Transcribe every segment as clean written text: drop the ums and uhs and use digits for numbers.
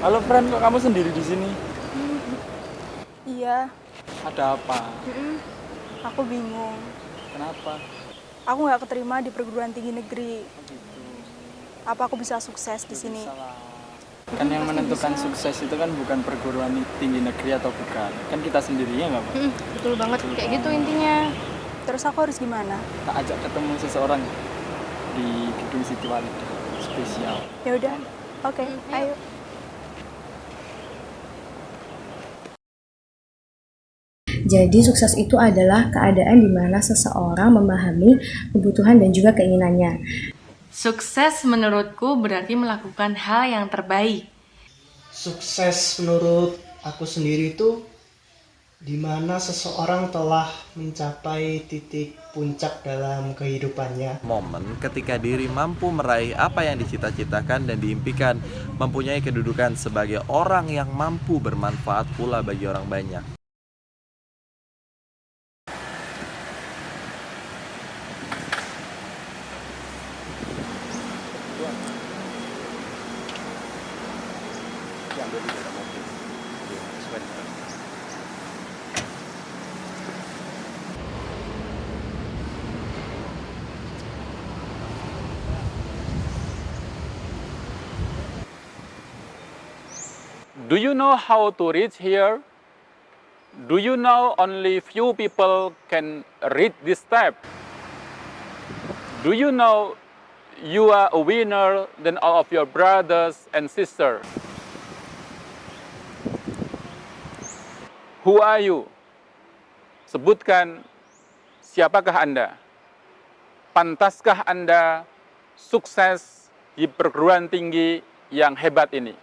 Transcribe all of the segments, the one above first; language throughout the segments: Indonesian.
Halo friend, kok kamu sendiri di sini? Iya, Ada apa? aku bingung. Kenapa? Aku nggak keterima di perguruan tinggi negeri. Oh gitu. Apa aku bisa sukses di Lu sini? bisa lah. Kan yang Pasti menentukan bisa. sukses itu kan bukan perguruan tinggi negeri atau bukan. Kan kita sendirinya nggak, Pak? Betul banget, Betul kayak gitu banget. intinya. Terus aku harus gimana? Tak ajak ketemu seseorang di gedung Siti Walida spesial. Ya udah, oke, ayo. Jadi sukses itu adalah keadaan di mana seseorang memahami kebutuhan dan juga keinginannya. Sukses menurutku berarti melakukan hal yang terbaik. Sukses menurut aku sendiri itu di mana seseorang telah mencapai titik puncak dalam kehidupannya. Momen ketika diri mampu meraih apa yang dicita-citakan dan diimpikan, mempunyai kedudukan sebagai orang yang mampu bermanfaat pula bagi orang banyak. Do you know how to reach here? Do you know only few people can reach this step? Do you know you are a winner than all of your brothers and sisters? Who are you? Sebutkan siapakah Anda? Pantaskah Anda sukses di perguruan tinggi yang hebat ini?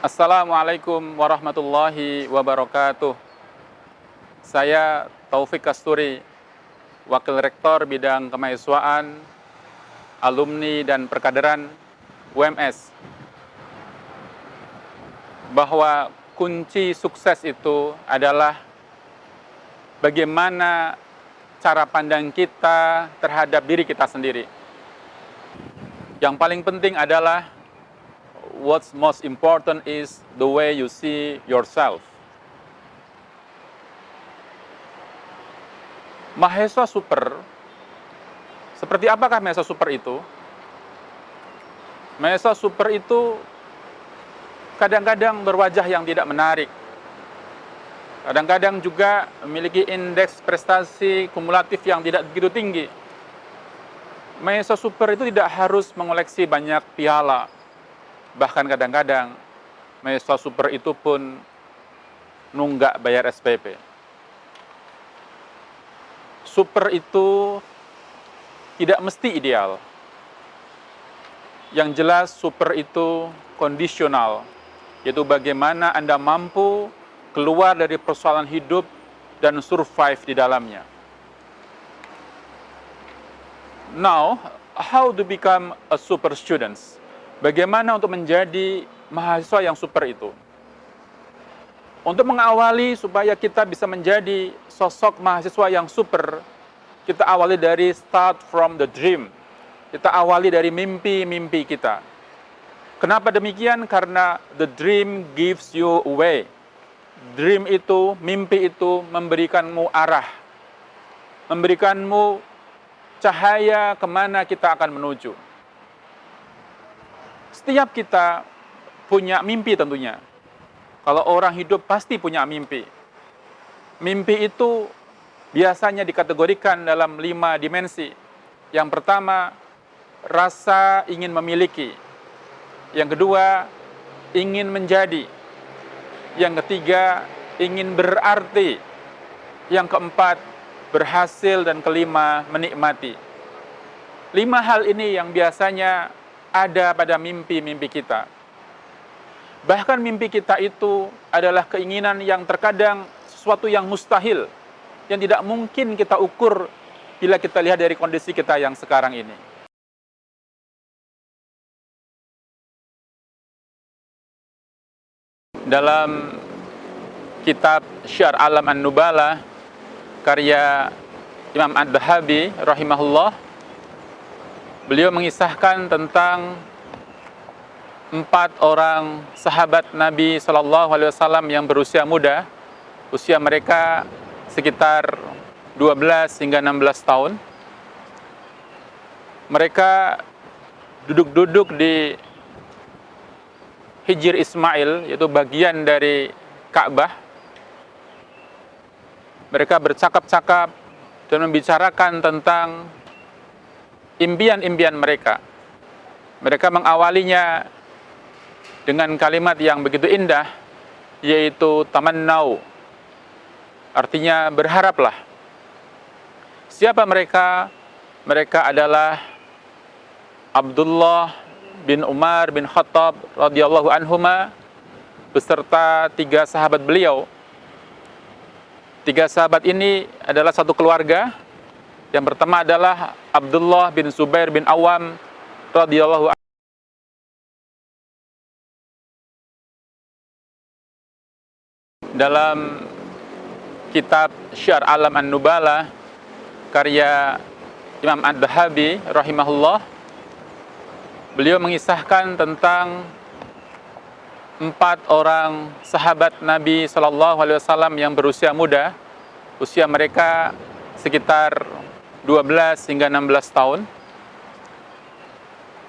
Assalamualaikum warahmatullahi wabarakatuh. Saya Taufik Kasturi, Wakil Rektor Bidang Kemahasiswaan, Alumni dan Perkaderan UMS. Bahwa kunci sukses itu adalah bagaimana cara pandang kita terhadap diri kita sendiri. Yang paling penting adalah what's most important is the way you see yourself. Mahasiswa super, seperti apakah mahasiswa super itu? Mahasiswa super itu kadang-kadang berwajah yang tidak menarik. Kadang-kadang juga memiliki indeks prestasi kumulatif yang tidak begitu tinggi. Mahasiswa super itu tidak harus mengoleksi banyak piala. Bahkan kadang-kadang mahasiswa super itu pun nunggak bayar SPP. Super itu tidak mesti ideal. Yang jelas super itu kondisional, yaitu bagaimana Anda mampu keluar dari persoalan hidup dan survive di dalamnya. Now, how to become a super student? Bagaimana untuk menjadi mahasiswa yang super itu? Untuk mengawali supaya kita bisa menjadi sosok mahasiswa yang super, kita awali dari start from the dream. Kita awali dari mimpi-mimpi kita. Kenapa demikian? Karena the dream gives you way. Dream itu, mimpi itu memberikanmu arah. Memberikanmu cahaya kemana kita akan menuju. Setiap kita punya mimpi tentunya. Kalau orang hidup pasti punya mimpi. Mimpi itu biasanya dikategorikan dalam 5 dimensi. Yang pertama, rasa ingin memiliki. Yang kedua, ingin menjadi. Yang ketiga, ingin berarti. Yang keempat, berhasil. Dan kelima, menikmati. 5 hal ini yang biasanya ada pada mimpi-mimpi kita. Bahkan mimpi kita itu adalah keinginan yang terkadang sesuatu yang mustahil, yang tidak mungkin kita ukur bila kita lihat dari kondisi kita yang sekarang ini. Dalam kitab Syiar Alam An-Nubala, karya Imam Ad-Dhahabi rahimahullah. Beliau mengisahkan tentang 4 orang sahabat Nabi Shallallahu Alaihi Wasallam yang berusia muda. Usia mereka sekitar 12 hingga 16 tahun. Mereka duduk-duduk di Hijr Ismail, yaitu bagian dari Ka'bah. Mereka bercakap-cakap dan membicarakan tentang impian-impian mereka. Mereka mengawalinya dengan kalimat yang begitu indah, yaitu tamannau. Artinya berharaplah. Siapa mereka? Mereka adalah Abdullah bin Umar bin Khattab radhiyallahu anhuma beserta 3 sahabat beliau. 3 sahabat ini adalah satu keluarga. Yang pertama adalah Abdullah bin Zubair bin Awam radhiyallahu anhu. Dalam kitab Syiar Alam An-Nubala karya Imam Ad-Dhahabi rahimahullah, beliau mengisahkan tentang 4 orang sahabat Nabi Shallallahu Alaihi Wasallam yang berusia muda. Usia mereka sekitar 12 hingga 16 tahun.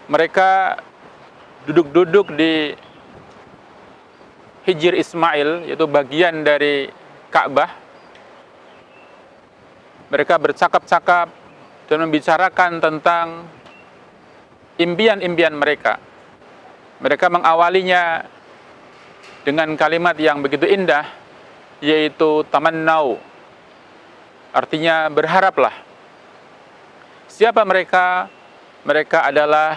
Mereka duduk-duduk di Hijr Ismail, yaitu bagian dari Ka'bah. Mereka bercakap-cakap dan membicarakan tentang impian-impian mereka. Mereka mengawalinya dengan kalimat yang begitu indah, yaitu tamannau. Artinya berharaplah. Siapa mereka? Mereka adalah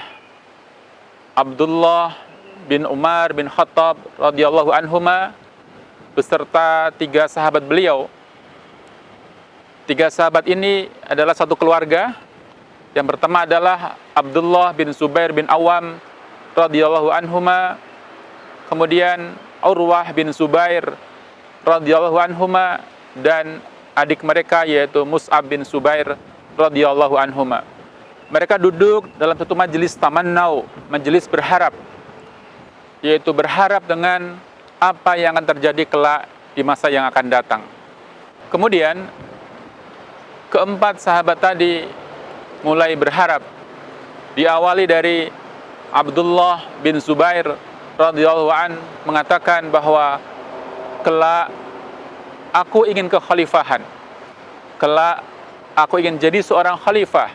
Abdullah bin Umar bin Khattab radhiyallahu anhuma beserta 3 sahabat beliau. 3 sahabat ini adalah satu keluarga. Yang pertama adalah Abdullah bin Zubair bin Awam radhiyallahu anhuma, kemudian Urwah bin Zubair radhiyallahu anhuma, dan adik mereka yaitu Mus'ab bin Zubair radhiyallahu anhuma. Mereka duduk dalam satu majelis tamannau, majelis berharap, yaitu berharap dengan apa yang akan terjadi kelak di masa yang akan datang. Kemudian keempat sahabat tadi mulai berharap. Diawali dari Abdullah bin Zubair radhiyallahu an mengatakan bahwa kelak aku ingin kekhalifahan. Kelak aku ingin jadi seorang khalifah.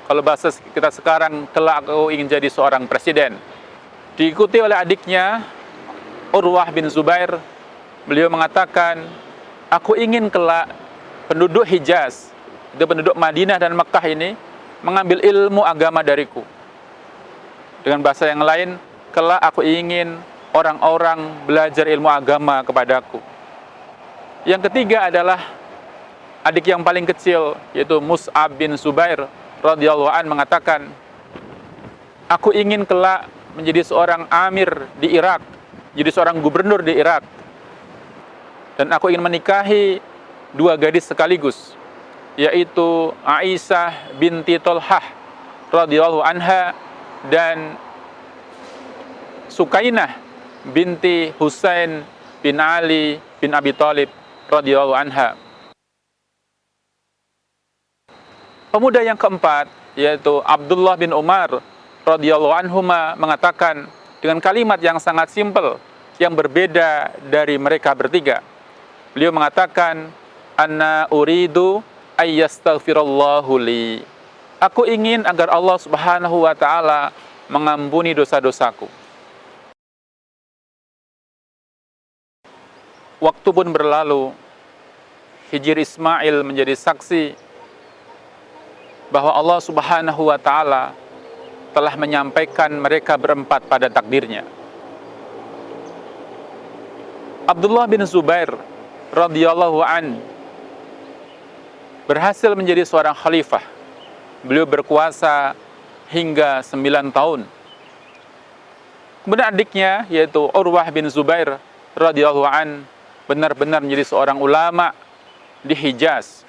Kalau bahasa kita sekarang, kelak aku ingin jadi seorang presiden. Diikuti oleh adiknya Urwah bin Zubair. Beliau mengatakan, aku ingin kelak penduduk Hijaz, itu penduduk Madinah dan Mekah ini, mengambil ilmu agama dariku. Dengan bahasa yang lain, kelak aku ingin orang-orang belajar ilmu agama kepadaku. Yang ketiga adalah adik yang paling kecil, yaitu Mus'ab bin Zubair radhiyallahu an mengatakan, aku ingin kelak menjadi seorang amir di Irak, jadi seorang gubernur di Irak. Dan aku ingin menikahi 2 gadis sekaligus, yaitu Aisyah binti Tolhah radhiyallahu anha dan Sukainah binti Husain bin Ali bin Abi Thalib radhiyallahu anha. Pemuda yang keempat, yaitu Abdullah bin Umar radhiyallahu anhuma mengatakan dengan kalimat yang sangat simpel, yang berbeda dari mereka bertiga. Beliau mengatakan, "Anna uridu ayyastaghfirallahu li." Aku ingin agar Allah Subhanahu wa taala mengampuni dosa-dosaku. Waktu pun berlalu. Hijr Ismail menjadi saksi bahwa Allah Subhanahu wa taala telah menyampaikan mereka berempat pada takdirnya. Abdullah bin Zubair radhiyallahu an berhasil menjadi seorang khalifah. Beliau berkuasa hingga 9 tahun. Kemudian adiknya yaitu Urwah bin Zubair radhiyallahu an benar-benar menjadi seorang ulama di Hijaz.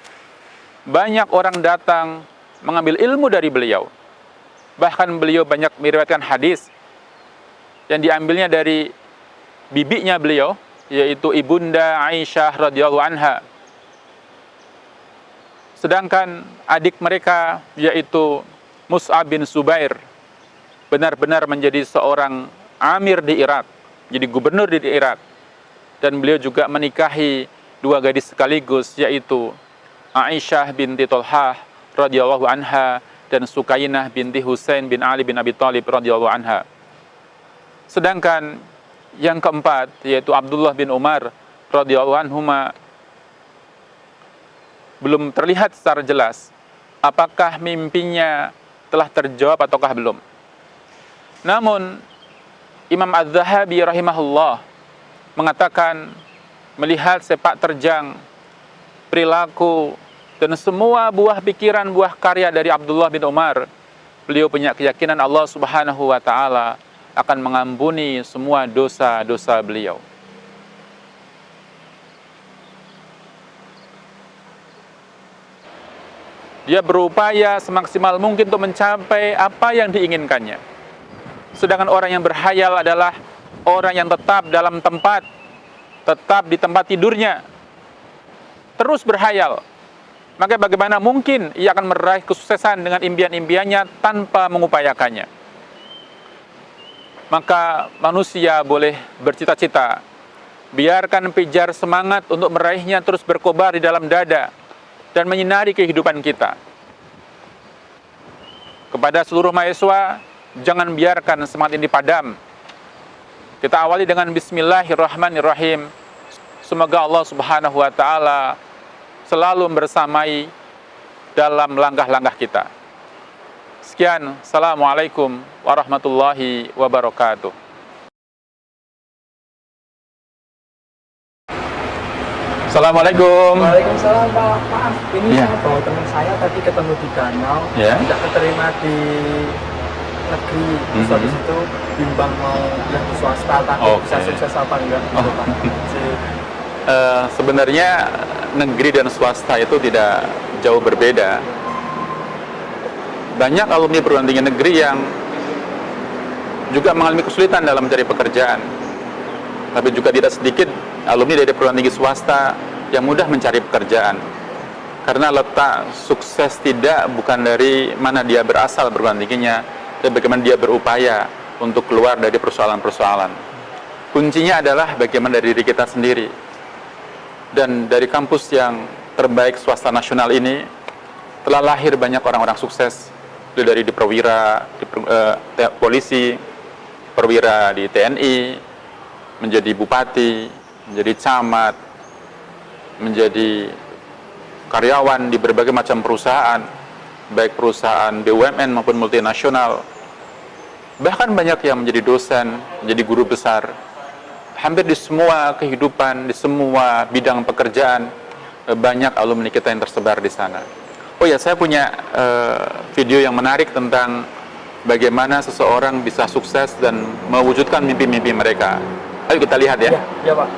banyak orang datang mengambil ilmu dari beliau. Bahkan beliau banyak meriwayatkan hadis yang diambilnya dari bibinya beliau, yaitu Ibunda Aisyah radhiyallahu anha. Sedangkan adik mereka, yaitu Mus'ab bin Zubair, benar-benar menjadi seorang amir di Irak, jadi gubernur di Irak. Dan beliau juga menikahi dua gadis sekaligus, yaitu Aisyah binti Tolhah radhiyallahu anha dan Sukainah binti Husain bin Ali bin Abi Thalib radhiyallahu anha. Sedangkan yang keempat, yaitu Abdullah bin Umar radhiyallahu anhuma, belum terlihat secara jelas apakah mimpinya telah terjawab ataukah belum. Namun Imam Az-Zahabi rahimahullah mengatakan melihat sepak terjang, perilaku, dan semua buah pikiran, buah karya dari Abdullah bin Umar, beliau punya keyakinan Allah Subhanahu wa Ta'ala akan mengampuni semua dosa-dosa beliau. Dia berupaya semaksimal mungkin untuk mencapai apa yang diinginkannya. Sedangkan orang yang berhayal adalah orang yang tetap dalam tempat, tetap di tempat tidurnya, terus berhayal. Maka bagaimana mungkin ia akan meraih kesuksesan dengan impian-impiannya tanpa mengupayakannya? Maka manusia boleh bercita-cita, biarkan pijar semangat untuk meraihnya terus berkobar di dalam dada dan menyinari kehidupan kita. Kepada seluruh mahasiswa, jangan biarkan semangat ini padam. Kita awali dengan Bismillahirrahmanirrahim. Semoga Allah Subhanahu wa Ta'ala selalu bersamai dalam langkah-langkah kita. Sekian, Assalamualaikum warahmatullahi wabarakatuh. Assalamualaikum. Waalaikumsalam Pak. Maaf, ini Ya. saya bawa teman saya tadi ketemu di danau, Ya. tidak keterima di negeri. Terus habis itu bimbang mau yang di swasta, takut bisa Oke. sukses apa enggak gitu Pak. Sebenarnya negeri dan swasta itu tidak jauh berbeda. Banyak alumni perguruan tinggi negeri yang juga mengalami kesulitan dalam mencari pekerjaan. Tapi juga tidak sedikit alumni dari perguruan tinggi swasta yang mudah mencari pekerjaan. Karena letak sukses bukan dari mana dia berasal perguruan tingginya, tapi bagaimana dia berupaya untuk keluar dari persoalan-persoalan. Kuncinya adalah bagaimana dari diri kita sendiri. Dan dari kampus yang terbaik swasta nasional ini telah lahir banyak orang-orang sukses, dari di perwira, di polisi, perwira di TNI, menjadi bupati, menjadi camat, menjadi karyawan di berbagai macam perusahaan, baik perusahaan BUMN maupun multinasional. Bahkan banyak yang menjadi dosen, menjadi guru besar. Hampir di semua kehidupan, di semua bidang pekerjaan, banyak alumni kita yang tersebar di sana. Oh ya, saya punya video yang menarik tentang bagaimana seseorang bisa sukses dan mewujudkan mimpi-mimpi mereka. Ayo kita lihat ya. Ya Pak.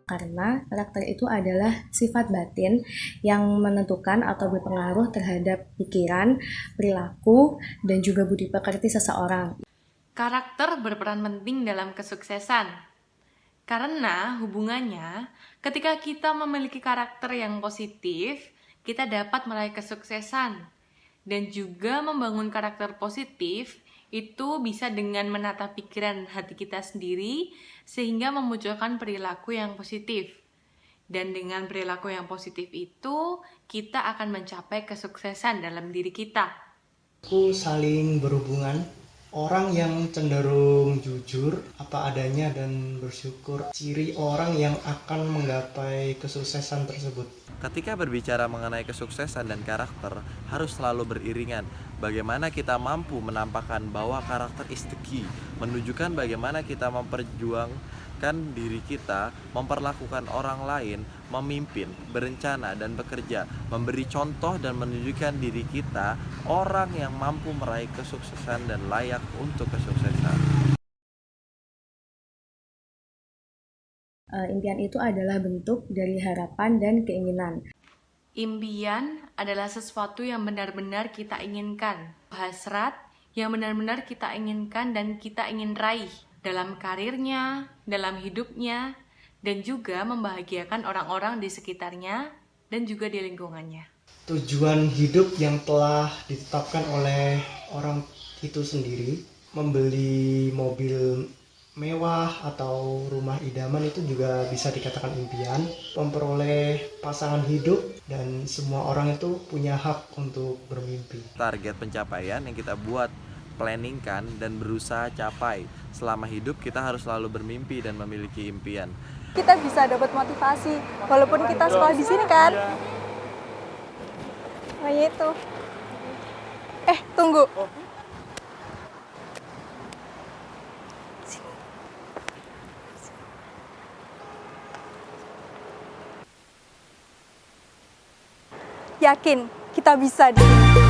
Karena karakter itu adalah sifat batin yang menentukan atau berpengaruh terhadap pikiran, perilaku, dan juga budi pekerti seseorang. Karakter berperan penting dalam kesuksesan. Karena hubungannya, ketika kita memiliki karakter yang positif, kita dapat meraih kesuksesan. Dan juga membangun karakter positif itu bisa dengan menata pikiran hati kita sendiri sehingga memunculkan perilaku yang positif. Dan dengan perilaku yang positif itu, kita akan mencapai kesuksesan dalam diri kita. Aku saling berhubungan. Orang yang cenderung jujur apa adanya dan bersyukur, ciri orang yang akan menggapai kesuksesan tersebut. Ketika berbicara mengenai kesuksesan dan karakter, harus selalu beriringan. Bagaimana kita mampu menampakkan bahwa karakter is the key, menunjukkan bagaimana kita memperjuangkan diri kita, memperlakukan orang lain, memimpin, berencana, dan bekerja, memberi contoh dan menunjukkan diri kita orang yang mampu meraih kesuksesan dan layak untuk kesuksesan. Impian itu adalah bentuk dari harapan dan keinginan. Impian adalah sesuatu yang benar-benar kita inginkan. Hasrat yang benar-benar kita inginkan dan kita ingin raih dalam karirnya, dalam hidupnya, dan juga membahagiakan orang-orang di sekitarnya dan juga di lingkungannya. Tujuan hidup yang telah ditetapkan oleh orang itu sendiri, membeli mobil mewah atau rumah idaman itu juga bisa dikatakan impian, memperoleh pasangan hidup, dan semua orang itu punya hak untuk bermimpi. Target pencapaian yang kita buat, planningkan, dan berusaha capai. Selama hidup kita harus selalu bermimpi dan memiliki impian. Kita bisa dapat motivasi walaupun kita sekolah di sini kan. Oh itu. Tunggu. Yakin kita bisa di sini.